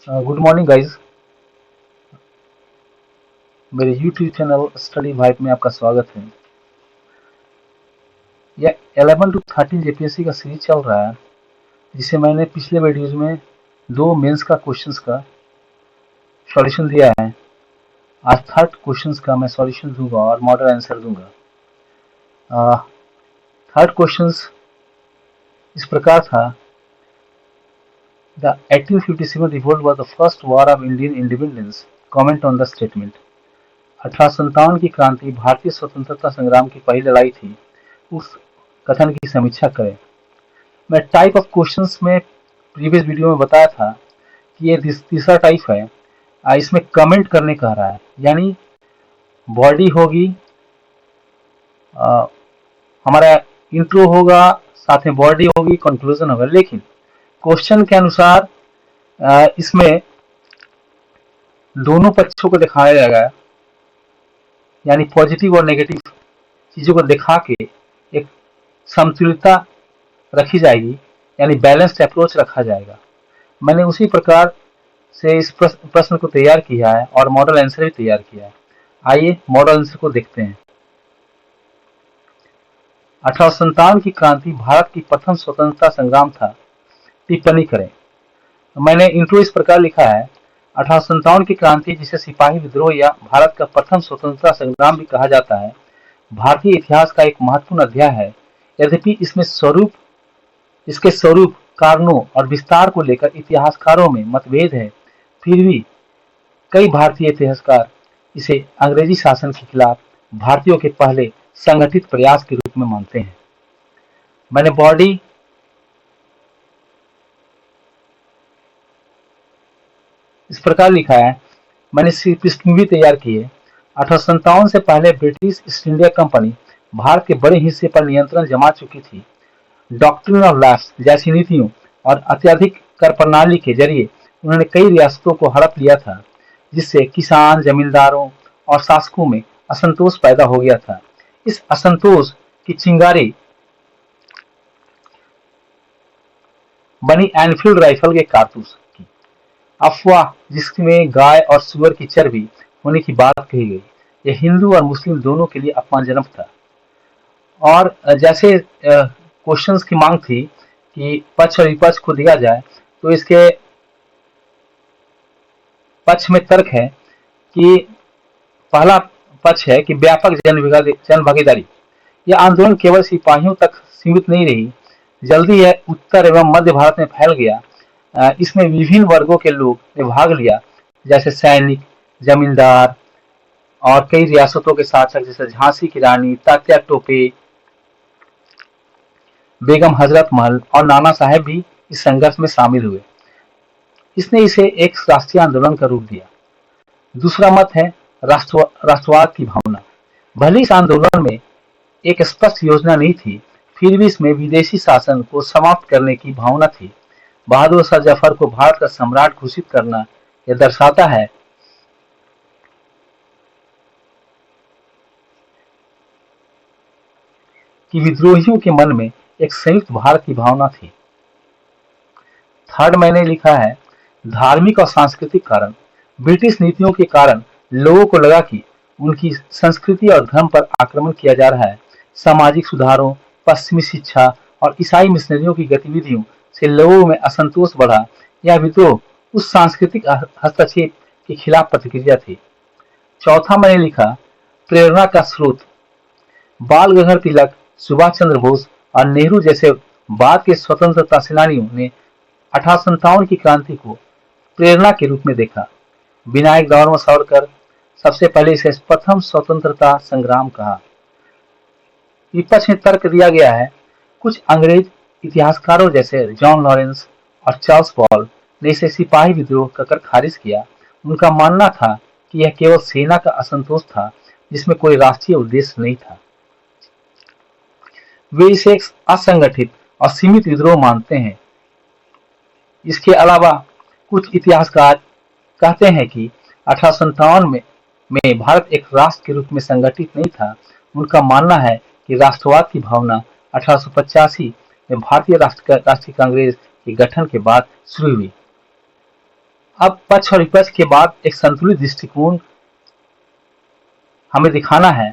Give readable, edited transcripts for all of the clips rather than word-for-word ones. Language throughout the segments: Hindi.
Good morning guys. मेरे यूट्यूब चैनल स्टडी वाइब में आपका स्वागत है। यह 11 टू 13 जेपीएससी का सीरीज चल रहा है, जिसे मैंने पिछले वीडियोज में दो मेंस का क्वेश्चंस का सॉल्यूशन दिया है। आज थर्ड क्वेश्चंस का मैं सॉल्यूशन दूंगा और मॉडल आंसर दूंगा। थर्ड क्वेश्चंस इस प्रकार था। The 1857 revolt was the first war of Indian independence. Comment on the statement. 1857 की क्रांति भारतीय स्वतंत्रता संग्राम की पहली लड़ाई थी। उस कथन की समीक्षा करें। मैं टाइप ऑफ क्वेश्चंस में प्रीवियस वीडियो में बताया था कि ये तीसरा टाइप है। इसमें कमेंट करने कह रहा है, यानी बॉडी होगी, हमारा इंट्रो होगा, साथ में बॉडी होगी, कंक्लूजन होगा। लेकिन क्वेश्चन के अनुसार इसमें दोनों पक्षों को दिखाया जाएगा, यानी पॉजिटिव और नेगेटिव चीजों को दिखा के एक समतुल्यता रखी जाएगी, यानी बैलेंस्ड अप्रोच रखा जाएगा। मैंने उसी प्रकार से इस प्रश्न को तैयार किया है और मॉडल आंसर भी तैयार किया है। आइए मॉडल आंसर को देखते हैं। 1857 की क्रांति भारत की प्रथम स्वतंत्रता संग्राम था। टिप्पणी करें। मैंने इंट्रो इस प्रकार लिखा है। 1857 की क्रांति, जिसे सिपाही विद्रोह या भारत का प्रथम स्वतंत्रता संग्राम भी कहा जाता है, भारतीय इतिहास का एक महत्वपूर्ण अध्याय है। यद्यपि इसके स्वरूप, कारणों और विस्तार को लेकर इतिहासकारों में मतभेद है, फिर भी कई भारतीय इतिहासकार इसे अंग्रेजी शासन के खिलाफ भारतीयों के पहले संगठित प्रयास के रूप में मानते हैं। मैंने बॉडी इस प्रकार लिखा है। मैंने पृष्ठभूमि तैयार की है। 1857 से पहले British east India company Bharat के बड़े हिस्से पर नियंत्रण जमा चुकी थी। डॉक्ट्रिन ऑफ लैप्स जैसी नीतियों और अत्यधिक कर प्रणाली के जरिए उन्होंने कई रियासतों को हड़प लिया था, जिससे किसान, जमींदारों और शासकों में असंतोष पैदा हो गया था। इस असंतोष की चिंगारी बनी एनफील्ड राइफल के कारतूस की। अफवाह जिसमें गाय और सुअर की चर्बी होने की बात कही गई, यह हिंदू और मुस्लिम दोनों के लिए अपमानजनक था। और जैसे क्वेश्चंस की मांग थी कि पक्ष और विपक्ष को दिया जाए, तो इसके पक्ष में तर्क है कि पहला पक्ष है कि व्यापक जन भागीदारी। यह आंदोलन केवल सिपाहियों तक सीमित नहीं रही, जल्दी यह उत्तर एवं मध्य भारत में फैल गया। इसमें विभिन्न वर्गों के लोग ने भाग लिया, जैसे सैनिक, जमींदार और कई रियासतों के शासक जैसे झांसी की रानी, तात्या टोपे, बेगम हजरत महल और नाना साहेब भी इस संघर्ष में शामिल हुए। इसने इसे एक राष्ट्रीय आंदोलन का रूप दिया। दूसरा मत है राष्ट्रवाद की भावना। भले इस आंदोलन में एक स्पष्ट योजना नहीं थी, फिर भी इसमें विदेशी शासन को समाप्त करने की भावना थी। बहादुर शाह जफर को भारत का सम्राट घोषित करना यह दर्शाता है कि विद्रोहियों के मन में एक संयुक्त भारत की भावना थी। थर्ड मैंने लिखा है, धार्मिक और सांस्कृतिक कारण। ब्रिटिश नीतियों के कारण लोगों को लगा कि उनकी संस्कृति और धर्म पर आक्रमण किया जा रहा है। सामाजिक सुधारों, पश्चिमी शिक्षा और ईसाई मिशनरियों की गतिविधियों से लोगों में असंतोष बढ़ा। यह विद्रोह उस सांस्कृतिक हस्तक्षेप के खिलाफ प्रतिक्रिया थी। चौथा मैंने लिखा, प्रेरणा का स्रोत। बाल गंगाधर तिलक, सुभाष चंद्र बोस और नेहरू जैसे बाद के स्वतंत्रता सेनानियों ने 1857 की क्रांति को प्रेरणा के रूप में देखा। विनायक दामोदर सावरकर सबसे पहले इसे प्रथम स्वतंत्रता संग्राम कहा। विपक्ष में तर्क दिया गया है। कुछ अंग्रेज इतिहासकारों जैसे जॉन लॉरेंस और चार्ल्स पॉल ने इसे सिपाही विद्रोह कहकर खारिज किया। उनका मानना था कि यह केवल सेना का असंतोष था, जिसमें कोई राष्ट्रीय उद्देश्य नहीं था। वे इसे एक असंगठित और सीमित विद्रोह मानते हैं। इसके अलावा कुछ इतिहासकार कहते हैं कि 1857 में भारत एक राष्ट्र के रूप में संगठित नहीं था। उनका मानना है कि राष्ट्रवाद की भावना 1885 में भारतीय राष्ट्रीय कांग्रेस के गठन के बाद शुरू हुई। अब पक्ष और विपक्ष के बाद एक संतुलित दृष्टिकोण हमें दिखाना है।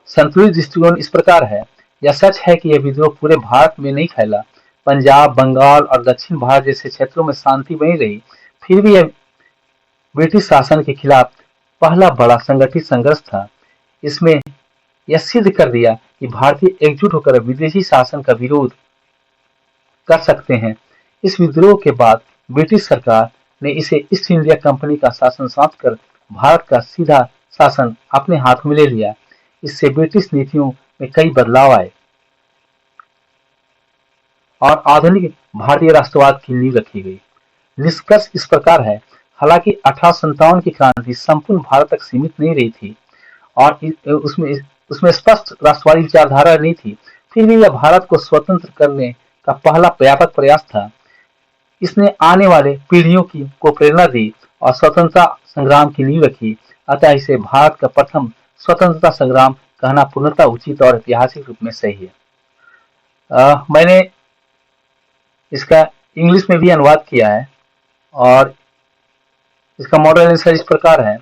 संतुलित दृष्टिकोण इस प्रकार है। यह सच है कि यह विद्रोह पूरे भारत में नहीं फैला। पंजाब, बंगाल और दक्षिण भारत जैसे क्षेत्रों में शांति बनी रही। फिर भी यह ब्रिटिश शासन के खिलाफ पहला बड़ा संगठित संघर्ष था। इसमें यह सिद्ध कर दिया कि भारतीय एकजुट होकर विदेशी शासन का विरोध कर सकते हैं। इस विद्रोह के बाद ब्रिटिश सरकार ने इसे ईस्ट इंडिया कंपनी का शासन सौंपकर भारत का सीधा शासन अपने हाथ में ले लिया। इससे ब्रिटिश नीतियों में कई बदलाव आए और आधुनिक भारतीय राष्ट्रवाद की नींव रखी गई। निष्कर्ष इस प्रकार है। हालांकि 1857 की क्रांति संपूर्ण भारत तक सीमित नहीं रही थी और उसमें उसमें स्पष्ट राष्ट्रवादी विचारधारा नहीं थी, फिर भी यह भारत को स्वतंत्र करने का पहला व्यापक प्रयास था। इसने आने वाले पीढ़ियों की को प्रेरणा दी और स्वतंत्रता संग्राम की नींव रखी। अतः इसे भारत का प्रथम स्वतंत्रता संग्राम कहना पूर्णतः उचित और ऐतिहासिक रूप में सही है। मैंने इसका इंग्लिश में भी अनुवाद किया है और इसका मॉडल आंसर इस प्रकार है।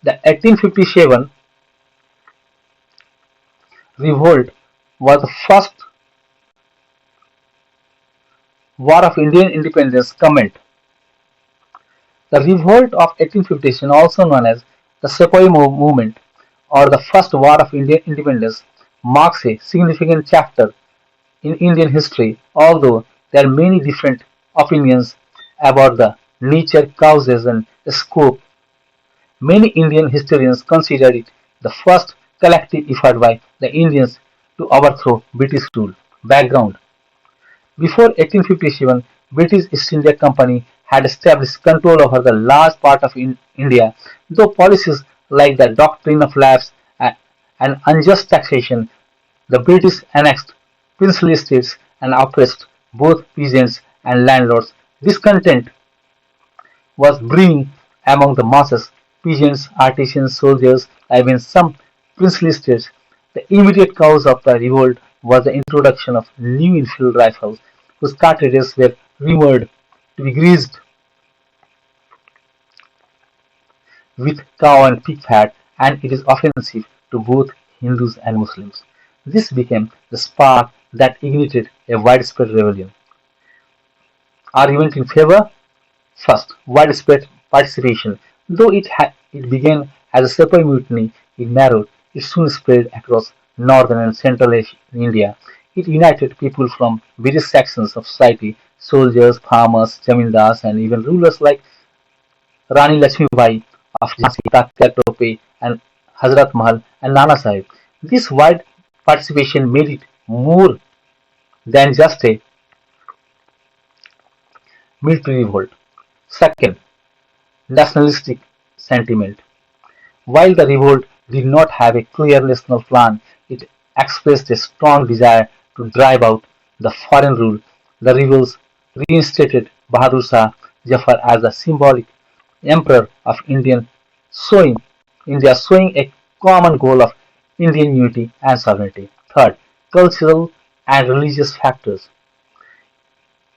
The 1857 revolt was the first war of Indian independence. Comment. The revolt of 1857, also known as the Sepoy Movement or the First War of Indian Independence, marks a significant chapter in Indian history, although there are many different opinions about the nature, causes, and scope. Many Indian historians consider it the first collective effort by the Indians to overthrow British rule. Background. Before 1857, British East India Company had established control over the large part of India, though policies like the doctrine of lapse and unjust taxation. The British annexed princely states and oppressed both peasants and landlords. Discontent was brewing among the masses: peasants, artisans, soldiers, even some princely states. The immediate cause of the revolt was the introduction of new Enfield rifles, whose cartridges were rumored to be greased with cow and pig fat, and it is offensive to both Hindus and Muslims. This became the spark that ignited a widespread rebellion. Argument in favor: first, widespread participation. Though it began as a separate mutiny, it narrowed. It soon spread across northern and central India. It united people from various sections of society: soldiers, farmers, zamindars, and even rulers like Rani Lakshmibai of Jhansi, Tatya Tope, and Hazrat Mahal, and Nana Sahib. This wide participation made it more than just a military revolt. Second, nationalistic sentiment. While the revolt did not have a clear national plan, it expressed a strong desire to drive out the foreign rule. The rebels reinstated Bahadur Shah Jafar as the symbolic emperor of showing India, showing a common goal of Indian unity and sovereignty. Third, cultural and religious factors.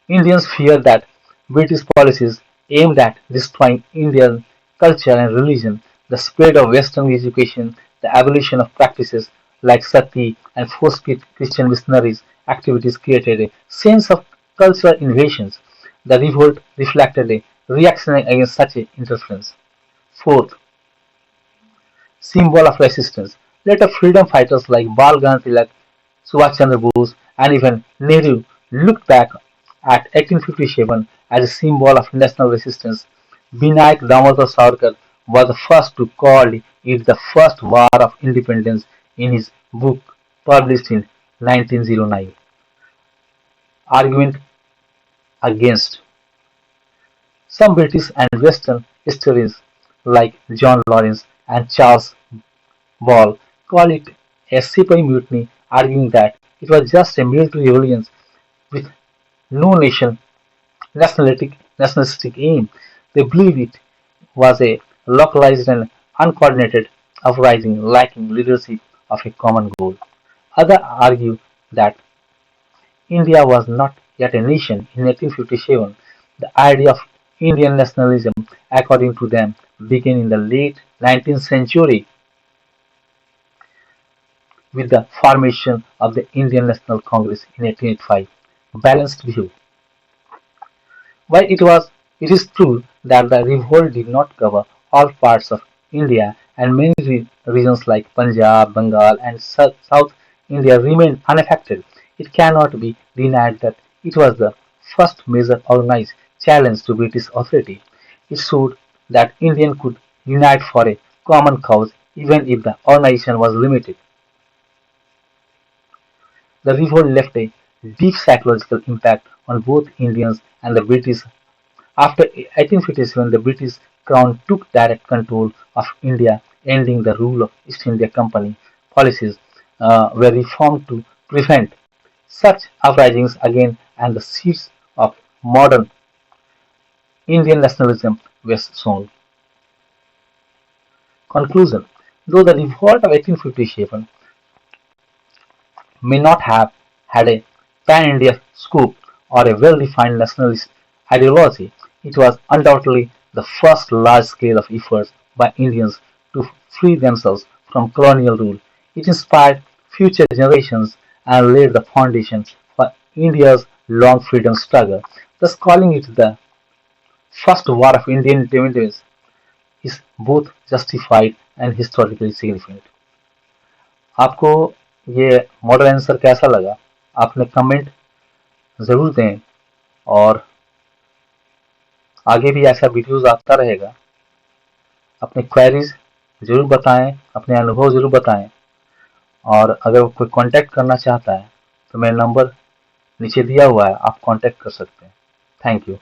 Indians feared that British policies aimed at destroying Indian culture and religion. The spread of Western education, the abolition of practices like sati and forced Christian missionaries activities created a sense of cultural invasions. The revolt reflected a reaction against such interference. Fourth, symbol of resistance. Later freedom fighters like Bal Gandhi Tilak, Subhash Chandra Bose, and even Nehru looked back at 1857 as a symbol of national resistance. Vinayak Damodar Savarkar was the first to call it the first war of independence in his book published in 1909. Argument against. Some British and Western historians like John Lawrence and Charles Ball call it a Sepoy mutiny, arguing that it was just a military rebellion with no nationalistic aim. They believe it was a localized and uncoordinated uprising lacking leadership of a common goal. Others argue that India was not yet a nation in 1857. The idea of Indian nationalism, according to them, began in the late 19th century with the formation of the Indian National Congress in 1885. Balanced view. While it is true that the revolt did not cover all parts of India and many regions like Punjab, Bengal, and South India remained unaffected, it cannot be denied that it was the first major organized challenge to British authority. It showed that Indians could unite for a common cause even if the organization was limited. The revolt left a deep psychological impact on both Indians and the British. After 1857, the British Crown took direct control of India, ending the rule of East India Company. Policies were reformed to prevent such uprisings again, and the seeds of modern Indian nationalism were sown. Conclusion. Though the revolt of 1857 may not have had a pan-India scope or a well-defined nationalist ideology, it was undoubtedly the first large-scale of efforts by Indians to free themselves from colonial rule. It inspired future generations and laid the foundation for India's long freedom struggle. Thus, calling it the first war of Indian independence is both justified and historically significant. आपको ये मॉडल आंसर कैसा लगा? आपने कमेंट ज़रूर दें और आगे भी ऐसा वीडियोस आता रहेगा। अपने क्वेरीज ज़रूर बताएं, अपने अनुभव ज़रूर बताएं और अगर कोई कांटेक्ट करना चाहता है तो मेरा नंबर नीचे दिया हुआ है, आप कांटेक्ट कर सकते हैं। Thank you.